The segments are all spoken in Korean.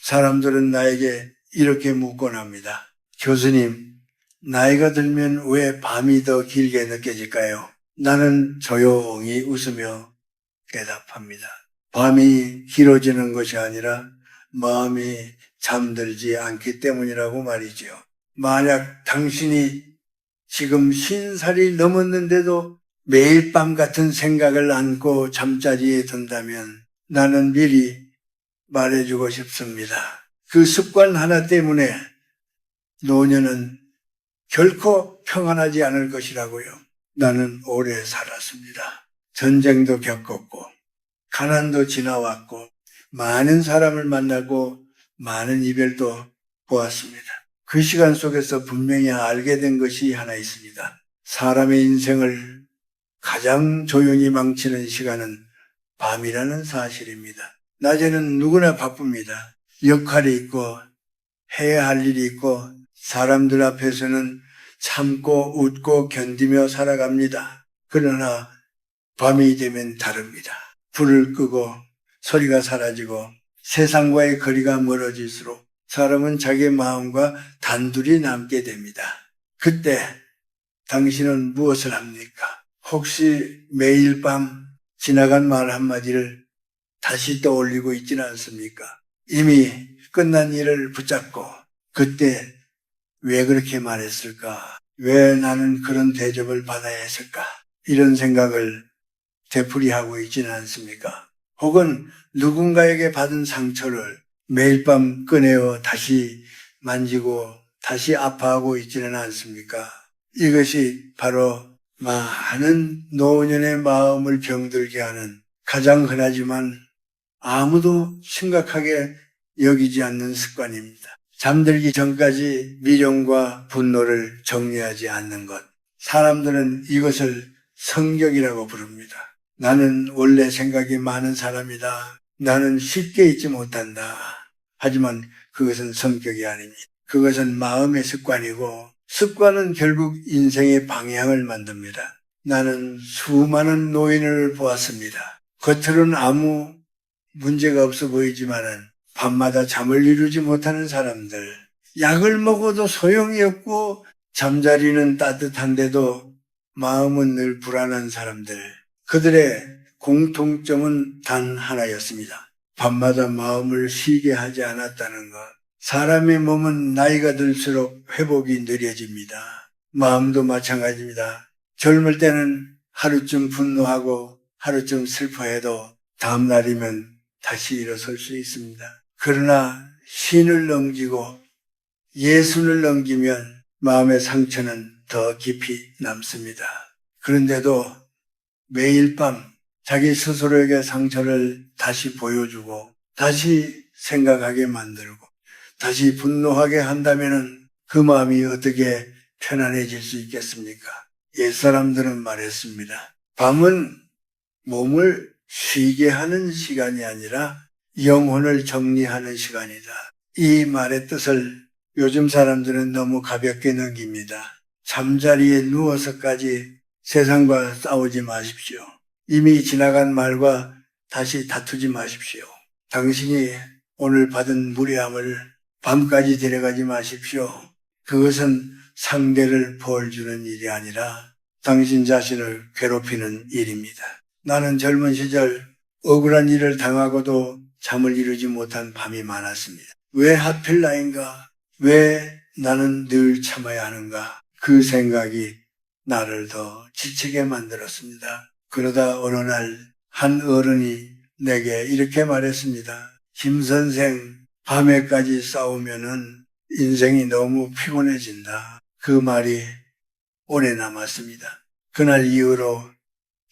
사람들은 나에게 이렇게 묻곤 합니다. 교수님, 나이가 들면 왜 밤이 더 길게 느껴질까요? 나는 조용히 웃으며 대답합니다. 밤이 길어지는 것이 아니라 마음이 잠들지 않기 때문이라고 말이죠. 만약 당신이 지금 50살이 넘었는데도 매일 밤 같은 생각을 안고 잠자리에 든다면 나는 미리 말해주고 싶습니다. 그 습관 하나 때문에 노년은 결코 평안하지 않을 것이라고요. 나는 오래 살았습니다. 전쟁도 겪었고 가난도 지나왔고 많은 사람을 만나고 많은 이별도 보았습니다. 그 시간 속에서 분명히 알게 된 것이 하나 있습니다. 사람의 인생을 가장 조용히 망치는 시간은 밤이라는 사실입니다. 낮에는 누구나 바쁩니다. 역할이 있고 해야 할 일이 있고 사람들 앞에서는 참고 웃고 견디며 살아갑니다. 그러나 밤이 되면 다릅니다. 불을 끄고 소리가 사라지고 세상과의 거리가 멀어질수록 사람은 자기 마음과 단둘이 남게 됩니다. 그때 당신은 무엇을 합니까? 혹시 매일 밤 지나간 말 한마디를 다시 떠올리고 있지는 않습니까? 이미 끝난 일을 붙잡고 그때 왜 그렇게 말했을까? 왜 나는 그런 대접을 받아야 했을까? 이런 생각을 되풀이하고 있지는 않습니까? 혹은 누군가에게 받은 상처를 매일 밤 꺼내어 다시 만지고 다시 아파하고 있지는 않습니까? 이것이 바로 많은 노년의 마음을 병들게 하는 가장 흔하지만 아무도 심각하게 여기지 않는 습관입니다. 잠들기 전까지 미련과 분노를 정리하지 않는 것. 사람들은 이것을 성격이라고 부릅니다. 나는 원래 생각이 많은 사람이다. 나는 쉽게 잊지 못한다. 하지만 그것은 성격이 아닙니다. 그것은 마음의 습관이고 습관은 결국 인생의 방향을 만듭니다. 나는 수많은 노인을 보았습니다. 겉으로는 아무 문제가 없어 보이지만은 밤마다 잠을 이루지 못하는 사람들, 약을 먹어도 소용이 없고 잠자리는 따뜻한데도 마음은 늘 불안한 사람들, 그들의 공통점은 단 하나였습니다. 밤마다 마음을 쉬게 하지 않았다는 것. 사람의 몸은 나이가 들수록 회복이 느려집니다. 마음도 마찬가지입니다. 젊을 때는 하루쯤 분노하고 하루쯤 슬퍼해도 다음 날이면 다시 일어설 수 있습니다. 그러나 신을 넘기고 예순을 넘기면 마음의 상처는 더 깊이 남습니다. 그런데도 매일 밤 자기 스스로에게 상처를 다시 보여주고 다시 생각하게 만들고 다시 분노하게 한다면 그 마음이 어떻게 편안해질 수 있겠습니까? 옛사람들은 말했습니다. 밤은 몸을 쉬게 하는 시간이 아니라 영혼을 정리하는 시간이다. 이 말의 뜻을 요즘 사람들은 너무 가볍게 넘깁니다. 잠자리에 누워서까지 세상과 싸우지 마십시오. 이미 지나간 말과 다시 다투지 마십시오. 당신이 오늘 받은 무례함을 밤까지 데려가지 마십시오. 그것은 상대를 벌 주는 일이 아니라 당신 자신을 괴롭히는 일입니다. 나는 젊은 시절 억울한 일을 당하고도 잠을 이루지 못한 밤이 많았습니다. 왜 하필 나인가? 왜 나는 늘 참아야 하는가? 그 생각이 나를 더 지치게 만들었습니다. 그러다 어느 날 한 어른이 내게 이렇게 말했습니다. 김 선생, 밤에까지 싸우면은 인생이 너무 피곤해진다. 그 말이 오래 남았습니다. 그날 이후로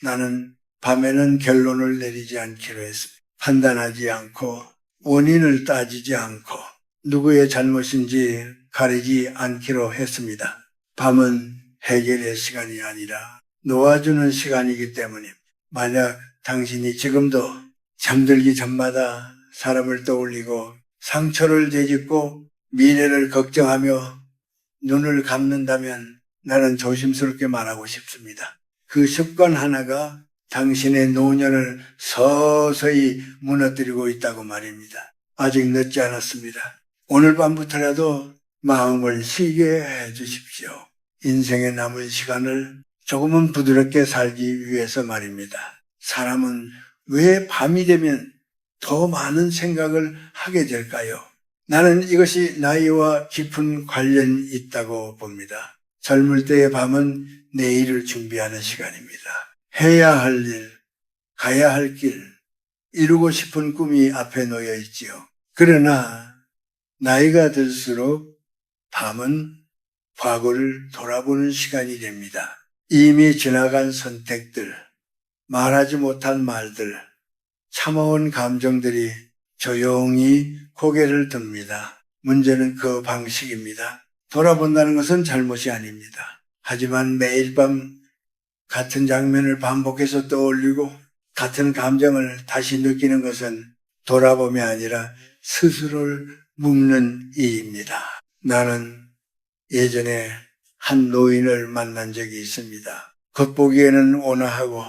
나는 밤에는 결론을 내리지 않기로 했습니다. 판단하지 않고 원인을 따지지 않고 누구의 잘못인지 가리지 않기로 했습니다. 밤은 해결의 시간이 아니라 놓아주는 시간이기 때문에 만약 당신이 지금도 잠들기 전마다 사람을 떠올리고 상처를 되짚고 미래를 걱정하며 눈을 감는다면 나는 조심스럽게 말하고 싶습니다. 그 습관 하나가 당신의 노년을 서서히 무너뜨리고 있다고 말입니다. 아직 늦지 않았습니다. 오늘 밤부터라도 마음을 쉬게 해 주십시오. 인생의 남은 시간을 조금은 부드럽게 살기 위해서 말입니다. 사람은 왜 밤이 되면 더 많은 생각을 하게 될까요? 나는 이것이 나이와 깊은 관련이 있다고 봅니다. 젊을 때의 밤은 내일을 준비하는 시간입니다. 해야 할 일, 가야 할 길, 이루고 싶은 꿈이 앞에 놓여 있지요. 그러나 나이가 들수록 밤은 과거를 돌아보는 시간이 됩니다. 이미 지나간 선택들, 말하지 못한 말들, 참아온 감정들이 조용히 고개를 듭니다. 문제는 그 방식입니다. 돌아본다는 것은 잘못이 아닙니다. 하지만 매일 밤 같은 장면을 반복해서 떠올리고 같은 감정을 다시 느끼는 것은 돌아봄이 아니라 스스로를 묻는 일입니다. 나는 예전에 한 노인을 만난 적이 있습니다. 겉보기에는 온화하고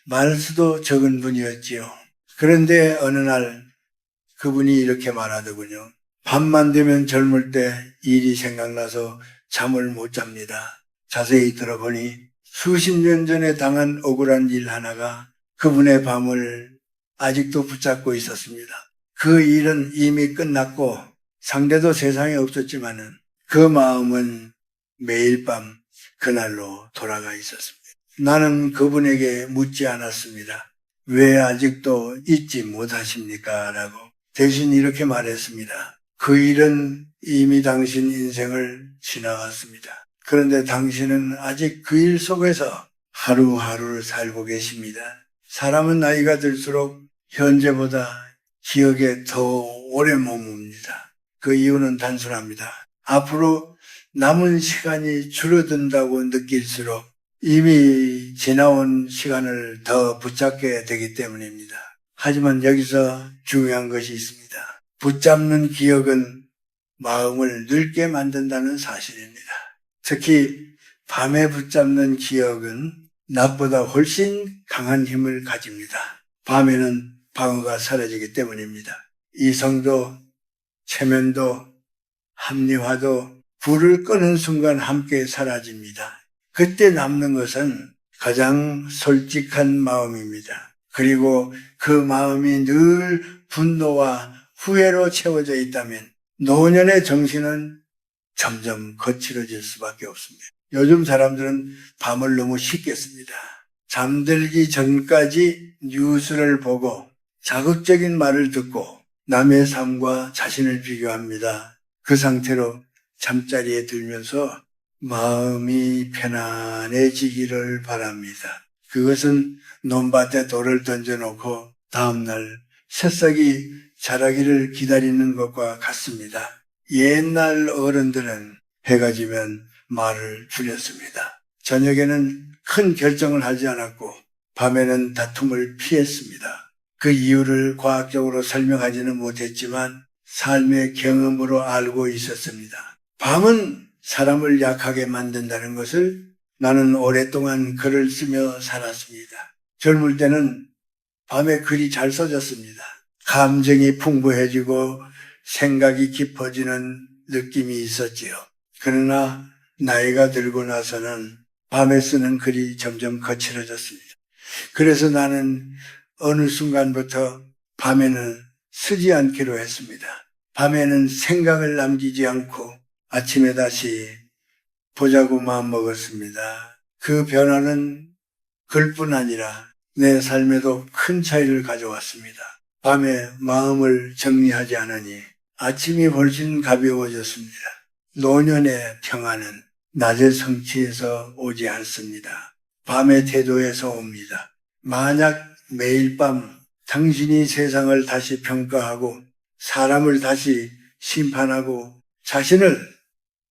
말수도 적은 분이었지요. 그런데 어느 날 그분이 이렇게 말하더군요. 밤만 되면 젊을 때 일이 생각나서 잠을 못 잡니다. 자세히 들어보니 수십 년 전에 당한 억울한 일 하나가 그분의 밤을 아직도 붙잡고 있었습니다. 그 일은 이미 끝났고 상대도 세상에 없었지만은 그 마음은 매일 밤 그날로 돌아가 있었습니다. 나는 그분에게 묻지 않았습니다. 왜 아직도 잊지 못하십니까? 라고. 대신 이렇게 말했습니다. 그 일은 이미 당신 인생을 지나갔습니다. 그런데 당신은 아직 그 일 속에서 하루하루를 살고 계십니다. 사람은 나이가 들수록 현재보다 기억에 더 오래 머뭅니다. 그 이유는 단순합니다. 앞으로 남은 시간이 줄어든다고 느낄수록 이미 지나온 시간을 더 붙잡게 되기 때문입니다. 하지만 여기서 중요한 것이 있습니다. 붙잡는 기억은 마음을 늙게 만든다는 사실입니다. 특히 밤에 붙잡는 기억은 낮보다 훨씬 강한 힘을 가집니다. 밤에는 방어가 사라지기 때문입니다. 이성도, 체면도, 합리화도 불을 끄는 순간 함께 사라집니다. 그때 남는 것은 가장 솔직한 마음입니다. 그리고 그 마음이 늘 분노와 후회로 채워져 있다면 노년의 정신은 점점 거칠어질 수밖에 없습니다. 요즘 사람들은 밤을 너무 쉽게 씁니다. 잠들기 전까지 뉴스를 보고 자극적인 말을 듣고 남의 삶과 자신을 비교합니다. 그 상태로 잠자리에 들면서 마음이 편안해지기를 바랍니다. 그것은 논밭에 돌을 던져놓고 다음날 새싹이 자라기를 기다리는 것과 같습니다. 옛날 어른들은 해가 지면 말을 줄였습니다. 저녁에는 큰 결정을 하지 않았고 밤에는 다툼을 피했습니다. 그 이유를 과학적으로 설명하지는 못했지만 삶의 경험으로 알고 있었습니다. 밤은 사람을 약하게 만든다는 것을 나는 오랫동안 글을 쓰며 살았습니다. 젊을 때는 밤에 글이 잘 써졌습니다. 감정이 풍부해지고 생각이 깊어지는 느낌이 있었지요. 그러나 나이가 들고 나서는 밤에 쓰는 글이 점점 거칠어졌습니다. 그래서 나는 어느 순간부터 밤에는 쓰지 않기로 했습니다. 밤에는 생각을 남기지 않고 아침에 다시 보자고 마음먹었습니다. 그 변화는 글뿐 아니라 내 삶에도 큰 차이를 가져왔습니다. 밤에 마음을 정리하지 않으니 아침이 훨씬 가벼워졌습니다. 노년의 평안은 낮의 성취에서 오지 않습니다. 밤의 태도에서 옵니다. 만약 매일 밤 당신이 세상을 다시 평가하고 사람을 다시 심판하고 자신을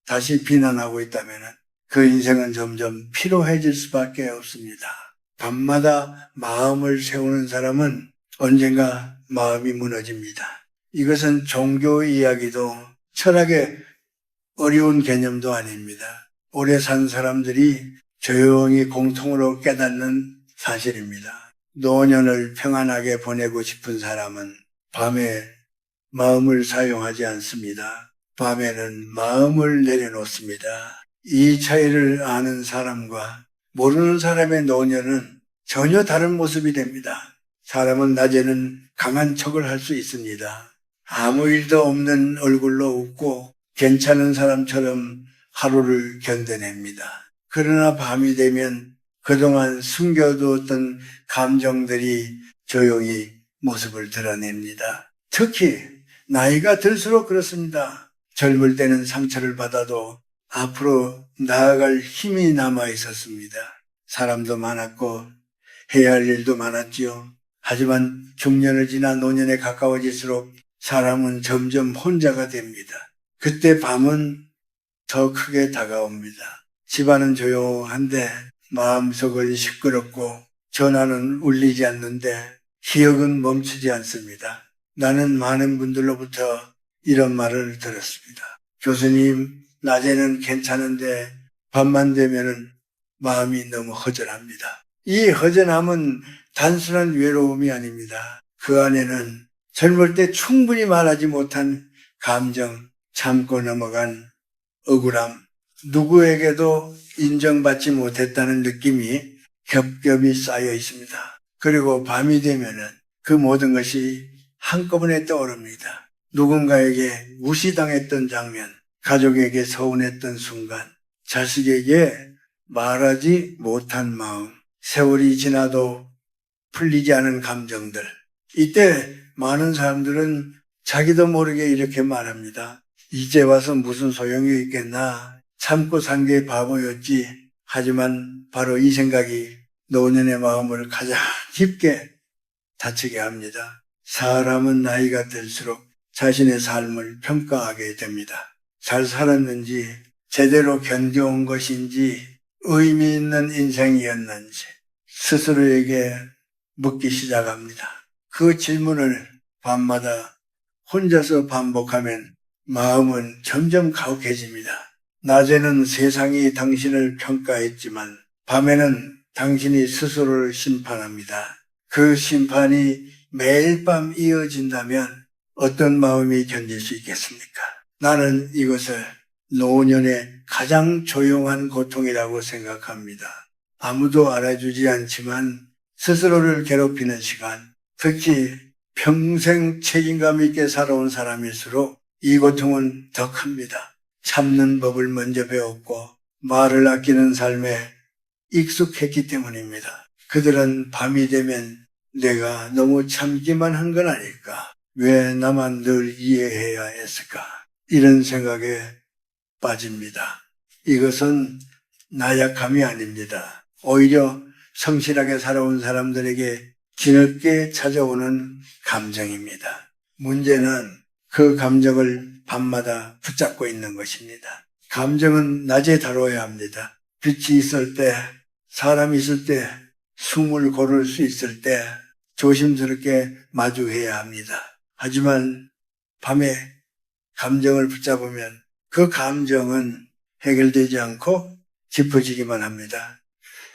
다시 비난하고 있다면 그 인생은 점점 피로해질 수밖에 없습니다. 밤마다 마음을 세우는 사람은 언젠가 마음이 무너집니다. 이것은 종교 이야기도 철학의 어려운 개념도 아닙니다. 오래 산 사람들이 조용히 공통으로 깨닫는 사실입니다. 노년을 평안하게 보내고 싶은 사람은 밤에 마음을 사용하지 않습니다. 밤에는 마음을 내려놓습니다. 이 차이를 아는 사람과 모르는 사람의 노년은 전혀 다른 모습이 됩니다. 사람은 낮에는 강한 척을 할 수 있습니다. 아무 일도 없는 얼굴로 웃고 괜찮은 사람처럼 하루를 견뎌냅니다. 그러나 밤이 되면 그동안 숨겨두었던 감정들이 조용히 모습을 드러냅니다. 특히 나이가 들수록 그렇습니다. 젊을 때는 상처를 받아도 앞으로 나아갈 힘이 남아 있었습니다. 사람도 많았고 해야 할 일도 많았지요. 하지만 중년을 지나 노년에 가까워질수록 사람은 점점 혼자가 됩니다. 그때 밤은 더 크게 다가옵니다. 집안은 조용한데 마음속은 시끄럽고 전화는 울리지 않는데 기억은 멈추지 않습니다. 나는 많은 분들로부터 이런 말을 들었습니다. 교수님, 낮에는 괜찮은데 밤만 되면은 마음이 너무 허전합니다. 이 허전함은 단순한 외로움이 아닙니다. 그 안에는 젊을 때 충분히 말하지 못한 감정, 참고 넘어간 억울함, 누구에게도 인정받지 못했다는 느낌이 겹겹이 쌓여 있습니다. 그리고 밤이 되면은 그 모든 것이 한꺼번에 떠오릅니다. 누군가에게 무시당했던 장면, 가족에게 서운했던 순간, 자식에게 말하지 못한 마음, 세월이 지나도 풀리지 않은 감정들. 이때 많은 사람들은 자기도 모르게 이렇게 말합니다. 이제 와서 무슨 소용이 있겠나. 참고 산 게 바보였지. 하지만 바로 이 생각이 노년의 마음을 가장 깊게 다치게 합니다. 사람은 나이가 들수록 자신의 삶을 평가하게 됩니다. 잘 살았는지, 제대로 견뎌온 것인지, 의미 있는 인생이었는지 스스로에게 묻기 시작합니다. 그 질문을 밤마다 혼자서 반복하면 마음은 점점 가혹해집니다. 낮에는 세상이 당신을 평가했지만 밤에는 당신이 스스로를 심판합니다. 그 심판이 매일 밤 이어진다면 어떤 마음이 견딜 수 있겠습니까? 나는 이것을 노년의 가장 조용한 고통이라고 생각합니다. 아무도 알아주지 않지만 스스로를 괴롭히는 시간, 특히 평생 책임감 있게 살아온 사람일수록 이 고통은 더 큽니다. 참는 법을 먼저 배웠고 말을 아끼는 삶에 익숙했기 때문입니다. 그들은 밤이 되면 내가 너무 참기만 한 건 아닐까? 왜 나만 늘 이해해야 했을까? 이런 생각에 빠집니다. 이것은 나약함이 아닙니다. 오히려 성실하게 살아온 사람들에게 뒤늦게 찾아오는 감정입니다. 문제는 그 감정을 밤마다 붙잡고 있는 것입니다. 감정은 낮에 다뤄야 합니다. 빛이 있을 때, 사람이 있을 때, 숨을 고를 수 있을 때 조심스럽게 마주해야 합니다. 하지만 밤에 감정을 붙잡으면 그 감정은 해결되지 않고 짚어지기만 합니다.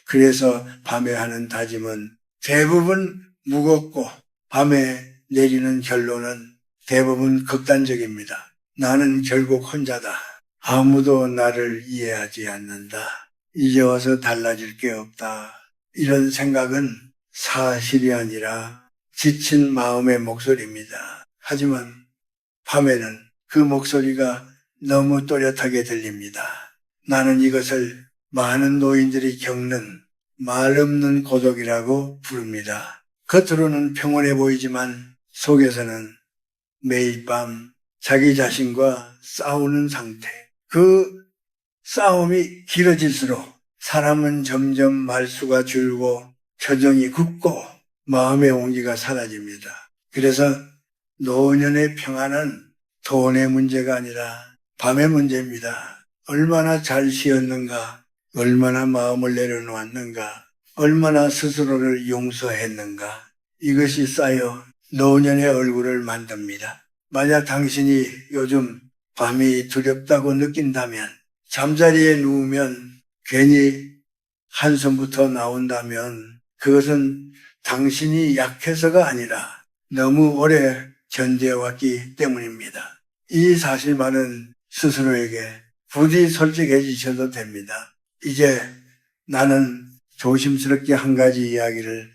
그래서 밤에 하는 다짐은 대부분 무겁고 밤에 내리는 결론은 대부분 극단적입니다. 나는 결국 혼자다. 아무도 나를 이해하지 않는다. 이제 와서 달라질 게 없다. 이런 생각은 사실이 아니라 지친 마음의 목소리입니다. 하지만 밤에는 그 목소리가 너무 또렷하게 들립니다. 나는 이것을 많은 노인들이 겪는 말 없는 고독이라고 부릅니다. 겉으로는 평온해 보이지만 속에서는 매일 밤 자기 자신과 싸우는 상태. 그 싸움이 길어질수록 사람은 점점 말수가 줄고 표정이 굳고 마음의 온기가 사라집니다. 그래서 노년의 평안은 돈의 문제가 아니라 밤의 문제입니다. 얼마나 잘 쉬었는가, 얼마나 마음을 내려놓았는가, 얼마나 스스로를 용서했는가. 이것이 쌓여 노년의 얼굴을 만듭니다. 만약 당신이 요즘 밤이 두렵다고 느낀다면, 잠자리에 누우면 괜히 한숨부터 나온다면 그것은 당신이 약해서가 아니라 너무 오래 견뎌왔기 때문입니다. 이 사실만은 스스로에게 부디 솔직해지셔도 됩니다. 이제 나는 조심스럽게 한 가지 이야기를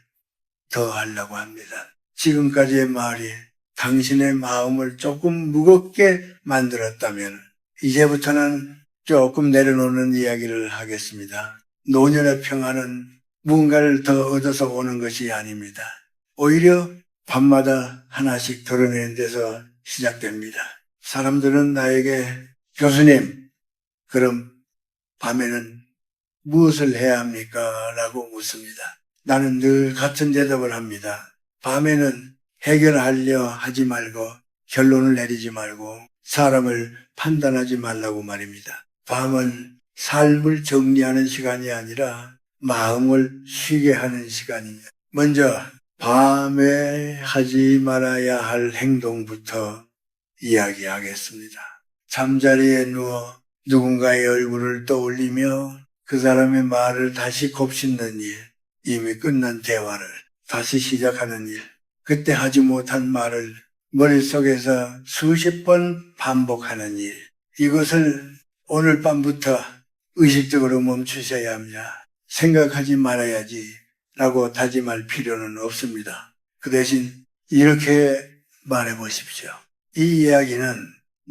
더 하려고 합니다. 지금까지의 말이 당신의 마음을 조금 무겁게 만들었다면 이제부터는 조금 내려놓는 이야기를 하겠습니다. 노년의 평화는 무언가를 더 얻어서 오는 것이 아닙니다. 오히려 밤마다 하나씩 드러내는 데서 시작됩니다. 사람들은 나에게 교수님, 그럼 밤에는 무엇을 해야 합니까? 라고 묻습니다. 나는 늘 같은 대답을 합니다. 밤에는 해결하려 하지 말고 결론을 내리지 말고 사람을 판단하지 말라고 말입니다. 밤은 삶을 정리하는 시간이 아니라 마음을 쉬게 하는 시간입니다. 먼저 밤에 하지 말아야 할 행동부터 이야기하겠습니다. 잠자리에 누워 누군가의 얼굴을 떠올리며 그 사람의 말을 다시 곱씹는 일, 이미 끝난 대화를 다시 시작하는 일, 그때 하지 못한 말을 머릿속에서 수십 번 반복하는 일, 이것을 오늘 밤부터 의식적으로 멈추셔야 합니다. 생각하지 말아야지 라고 다짐할 필요는 없습니다. 그 대신 이렇게 말해 보십시오. 이 이야기는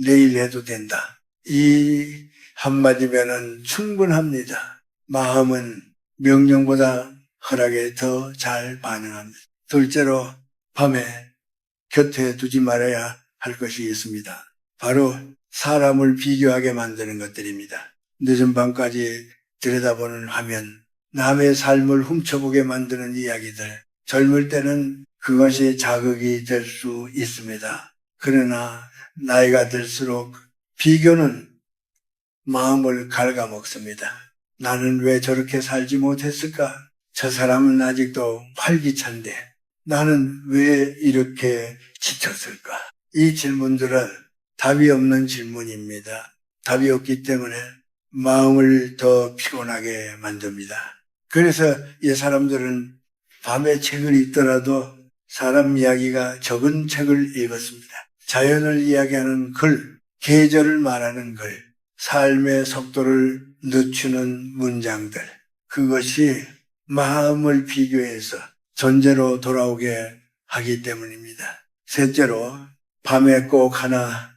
내일 해도 된다. 이 한마디면은 충분합니다. 마음은 명령보다 허락에 더 잘 반응합니다. 둘째로 밤에 곁에 두지 말아야 할 것이 있습니다. 바로 사람을 비교하게 만드는 것들입니다. 늦은 밤까지 들여다보는 화면, 남의 삶을 훔쳐보게 만드는 이야기들, 젊을 때는 그것이 자극이 될 수 있습니다. 그러나 나이가 들수록 비교는 마음을 갉아먹습니다. 나는 왜 저렇게 살지 못했을까? 저 사람은 아직도 활기찬데 나는 왜 이렇게 지쳤을까? 이 질문들은 답이 없는 질문입니다. 답이 없기 때문에 마음을 더 피곤하게 만듭니다. 그래서 이 사람들은 밤에 책을 읽더라도 사람 이야기가 적은 책을 읽었습니다. 자연을 이야기하는 글, 계절을 말하는 글, 삶의 속도를 늦추는 문장들, 그것이 마음을 비교해서 존재로 돌아오게 하기 때문입니다. 셋째로 밤에 꼭 하나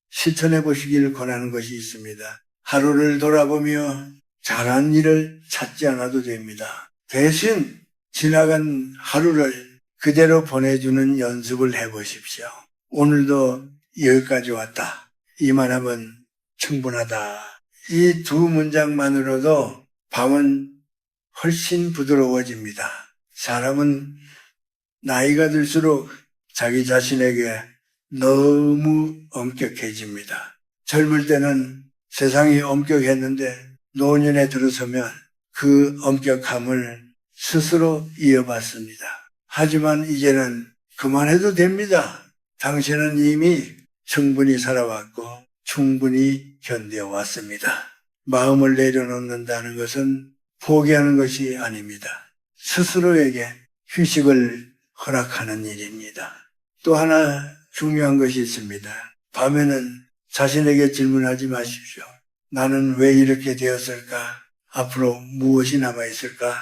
실천해 보시길 권하는 것이 있습니다. 하루를 돌아보며 잘한 일을 찾지 않아도 됩니다. 대신 지나간 하루를 그대로 보내주는 연습을 해보십시오. 오늘도 여기까지 왔다. 이만하면 충분하다. 이 두 문장만으로도 밤은 훨씬 부드러워집니다. 사람은 나이가 들수록 자기 자신에게 너무 엄격해집니다. 젊을 때는 세상이 엄격했는데 노년에 들어서면 그 엄격함을 스스로 이어받습니다. 하지만 이제는 그만해도 됩니다. 당신은 이미 충분히 살아왔고 충분히 견뎌왔습니다. 마음을 내려놓는다는 것은 포기하는 것이 아닙니다. 스스로에게 휴식을 허락하는 일입니다. 또 하나 중요한 것이 있습니다. 밤에는 자신에게 질문하지 마십시오. 나는 왜 이렇게 되었을까? 앞으로 무엇이 남아있을까?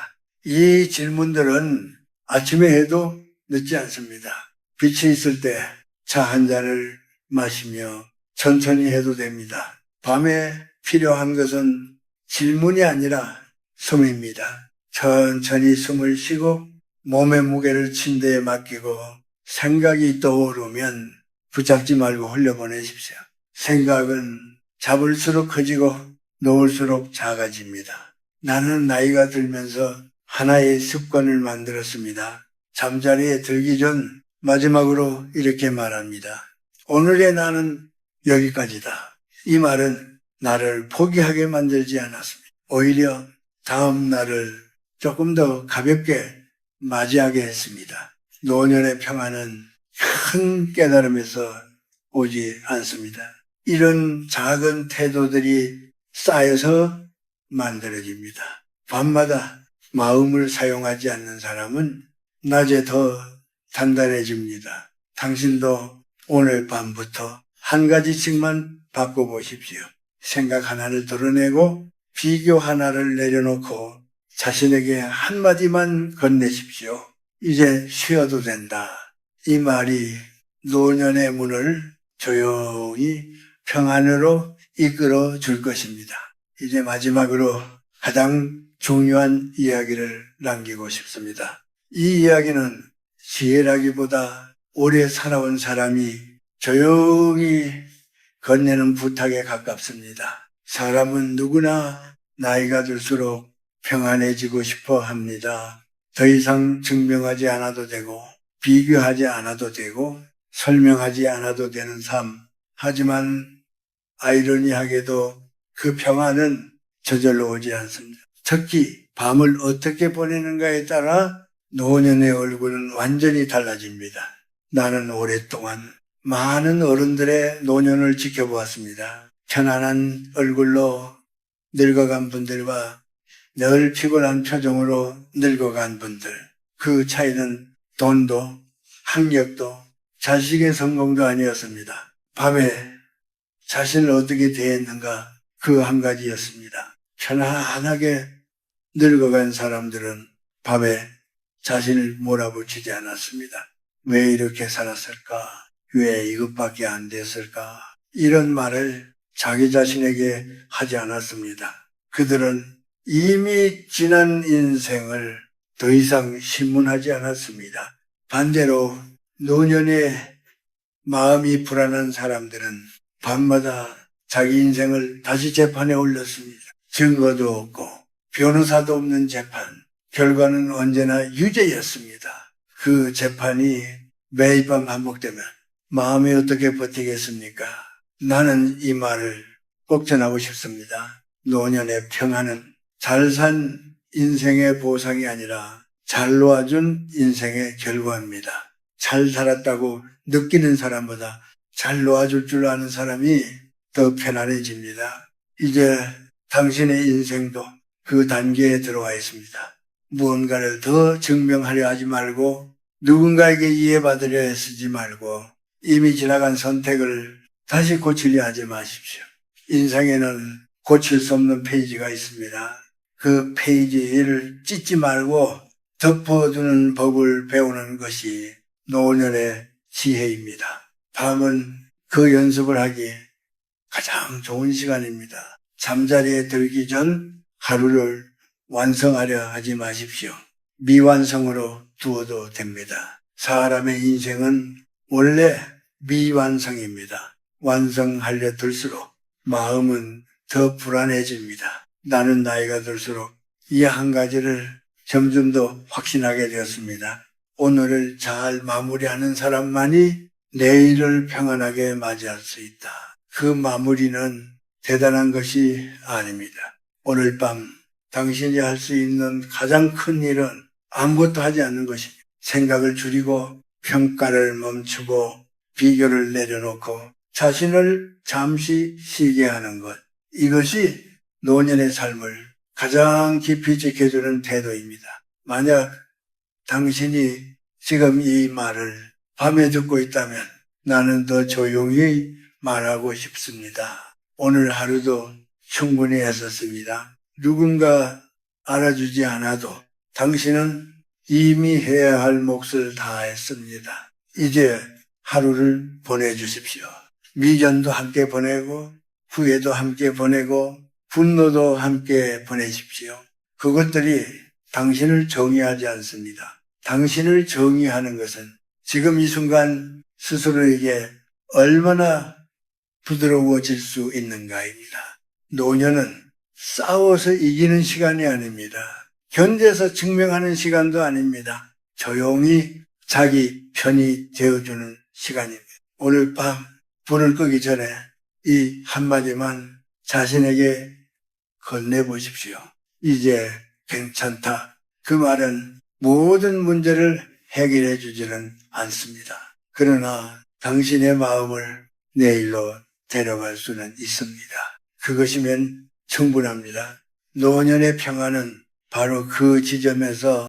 이 질문들은 아침에 해도 늦지 않습니다. 빛이 있을 때 차 한 잔을 마시며 천천히 해도 됩니다. 밤에 필요한 것은 질문이 아니라 숨입니다. 천천히 숨을 쉬고 몸의 무게를 침대에 맡기고 생각이 떠오르면 붙잡지 말고 흘려보내십시오. 생각은 잡을수록 커지고 놓을수록 작아집니다. 나는 나이가 들면서 하나의 습관을 만들었습니다. 잠자리에 들기 전 마지막으로 이렇게 말합니다. 오늘의 나는 여기까지다. 이 말은 나를 포기하게 만들지 않았습니다. 오히려 다음 날을 조금 더 가볍게 맞이하게 했습니다. 노년의 평화는 큰 깨달음에서 오지 않습니다. 이런 작은 태도들이 쌓여서 만들어집니다. 밤마다 마음을 사용하지 않는 사람은 낮에 더 단단해집니다. 당신도 오늘 밤부터 한 가지씩만 바꿔보십시오. 생각 하나를 드러내고 비교 하나를 내려놓고 자신에게 한마디만 건네십시오. 이제 쉬어도 된다. 이 말이 노년의 문을 조용히 평안으로 이끌어 줄 것입니다. 이제 마지막으로 가장 중요한 이야기를 남기고 싶습니다. 이 이야기는 지혜라기보다 오래 살아온 사람이 조용히 건네는 부탁에 가깝습니다. 사람은 누구나 나이가 들수록 평안해지고 싶어 합니다. 더 이상 증명하지 않아도 되고 비교하지 않아도 되고 설명하지 않아도 되는 삶. 하지만 아이러니하게도 그 평안은 저절로 오지 않습니다. 특히 밤을 어떻게 보내는가에 따라 노년의 얼굴은 완전히 달라집니다. 나는 오랫동안 많은 어른들의 노년을 지켜보았습니다. 편안한 얼굴로 늙어간 분들과 늘 피곤한 표정으로 늙어간 분들. 그 차이는 돈도 학력도 자식의 성공도 아니었습니다. 밤에 자신을 어떻게 대했는가 그 한 가지였습니다. 편안하게 늙어간 사람들은 밤에 자신을 몰아붙이지 않았습니다. 왜 이렇게 살았을까? 왜 이것밖에 안 됐을까? 이런 말을 자기 자신에게 하지 않았습니다. 그들은 이미 지난 인생을 더 이상 신문하지 않았습니다. 반대로 노년에 마음이 불안한 사람들은 밤마다 자기 인생을 다시 재판에 올렸습니다. 증거도 없고 변호사도 없는 재판. 결과는 언제나 유죄였습니다. 그 재판이 매일 밤 반복되면 마음이 어떻게 버티겠습니까? 나는 이 말을 꼭 전하고 싶습니다. 노년의 평안은 잘 산 인생의 보상이 아니라 잘 놓아준 인생의 결과입니다. 잘 살았다고 느끼는 사람보다 잘 놓아줄 줄 아는 사람이 더 편안해집니다. 이제 당신의 인생도 그 단계에 들어와 있습니다. 무언가를 더 증명하려 하지 말고 누군가에게 이해받으려 애쓰지 말고 이미 지나간 선택을 다시 고치려 하지 마십시오. 인생에는 고칠 수 없는 페이지가 있습니다. 그 페이지를 찢지 말고 덮어두는 법을 배우는 것이 노년의 지혜입니다. 밤은 그 연습을 하기 가장 좋은 시간입니다. 잠자리에 들기 전 하루를 완성하려 하지 마십시오. 미완성으로 두어도 됩니다. 사람의 인생은 원래 미완성입니다. 완성하려 들수록 마음은 더 불안해집니다. 나는 나이가 들수록 이 한 가지를 점점 더 확신하게 되었습니다. 오늘을 잘 마무리하는 사람만이 내일을 평안하게 맞이할 수 있다. 그 마무리는 대단한 것이 아닙니다. 오늘 밤 당신이 할 수 있는 가장 큰 일은 아무것도 하지 않는 것입니다. 생각을 줄이고 평가를 멈추고 비교를 내려놓고 자신을 잠시 쉬게 하는 것. 이것이 노년의 삶을 가장 깊이 지켜주는 태도입니다. 만약 당신이 지금 이 말을 밤에 듣고 있다면 나는 더 조용히 말하고 싶습니다. 오늘 하루도 충분히 했었습니다. 누군가 알아주지 않아도 당신은 이미 해야 할 몫을 다 했습니다. 이제 하루를 보내주십시오. 미련도 함께 보내고 후회도 함께 보내고 분노도 함께 보내십시오. 그것들이 당신을 정의하지 않습니다. 당신을 정의하는 것은 지금 이 순간 스스로에게 얼마나 부드러워질 수 있는가입니다. 노년은 싸워서 이기는 시간이 아닙니다. 견뎌서 증명하는 시간도 아닙니다. 조용히 자기 편이 되어주는 시간입니다. 오늘 밤 불을 끄기 전에 이 한마디만 자신에게 건네보십시오. 이제 괜찮다. 그 말은 모든 문제를 해결해 주지는 않습니다. 그러나 당신의 마음을 내일로 데려갈 수는 있습니다. 그것이면 충분합니다. 노년의 평안은 바로 그 지점에서